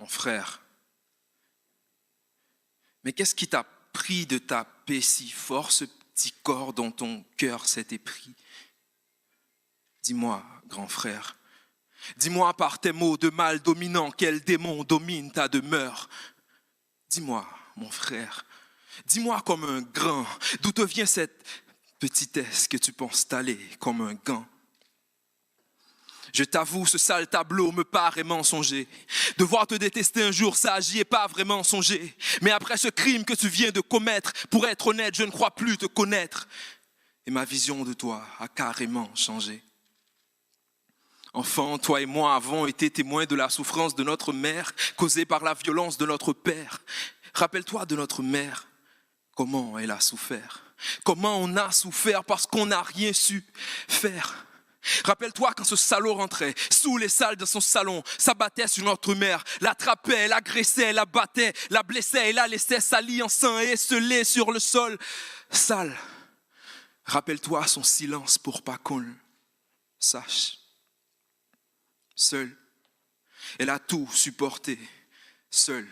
Mon frère, mais qu'est-ce qui t'a pris de taper si fort ce petit corps dont ton cœur s'est épris? Dis-moi, grand frère, dis-moi par tes mots de mal dominant, quel démon domine ta demeure? Dis-moi, mon frère, dis-moi comme un grand, d'où te vient cette petitesse que tu penses t'aller comme un gant? Je t'avoue, ce sale tableau me paraît mensonger. Devoir te détester un jour, ça, j'y ai pas vraiment songé. Mais après ce crime que tu viens de commettre, pour être honnête, je ne crois plus te connaître. Et ma vision de toi a carrément changé. Enfant, toi et moi avons été témoins de la souffrance de notre mère, causée par la violence de notre père. Rappelle-toi de notre mère, comment elle a souffert. Comment on a souffert parce qu'on n'a rien su faire. Rappelle-toi quand ce salaud rentrait sous les salles de son salon, s'abattait sur notre mère, l'attrapait, l'agressait, la battait, la blessait et la laissait salie en sang et esselée sur le sol sale. Rappelle-toi son silence pour pas qu'on le sache. Seule, elle a tout supporté, seule.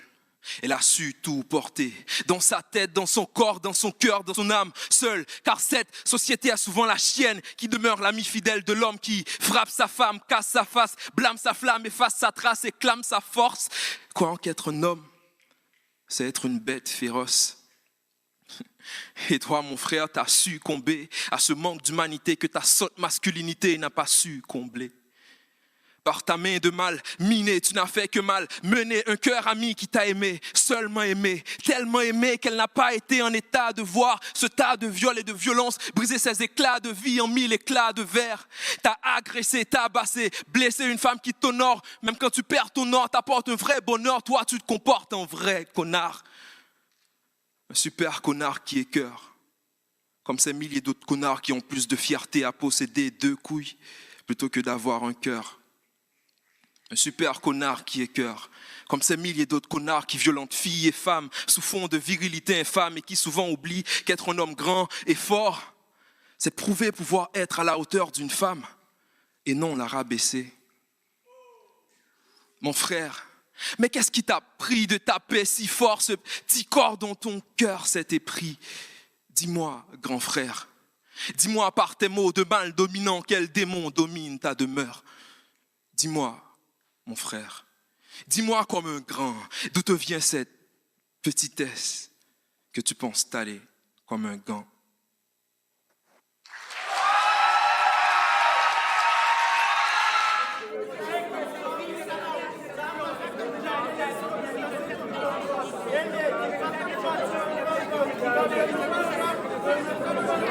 Elle a su tout porter, dans sa tête, dans son corps, dans son cœur, dans son âme, seule. Car cette société a souvent la chienne qui demeure l'ami fidèle de l'homme qui frappe sa femme, casse sa face, blâme sa flamme, efface sa trace et clame sa force. Croyant qu'être un homme, c'est être une bête féroce. Et toi, mon frère, t'as succombé à ce manque d'humanité que ta sotte masculinité n'a pas su combler. Par ta main de mal, minée, tu n'as fait que mal. Mener un cœur ami qui t'a aimé, seulement aimé, tellement aimé qu'elle n'a pas été en état de voir ce tas de viols et de violences briser ses éclats de vie en 1000 éclats de verre. T'as agressé, t'as abassé, blessé une femme qui t'honore. Même quand tu perds ton or, t'apportes un vrai bonheur. Toi, tu te comportes en vrai connard. Un super connard qui écœure. Comme ces milliers d'autres connards qui ont plus de fierté à posséder 2 couilles plutôt que d'avoir un cœur. Un super connard qui écœure, comme ces milliers d'autres connards qui violentent filles et femmes sous fond de virilité infâme et qui souvent oublient qu'être un homme grand et fort, c'est prouver pouvoir être à la hauteur d'une femme et non la rabaisser. Mon frère, mais qu'est-ce qui t'a pris de taper si fort ce petit corps dont ton cœur s'est épris? Dis-moi, grand frère, dis-moi par tes mots de mal dominant quel démon domine ta demeure. Dis-moi, mon frère, dis-moi comme un grand, d'où te vient cette petitesse que tu penses t'aller comme un gant?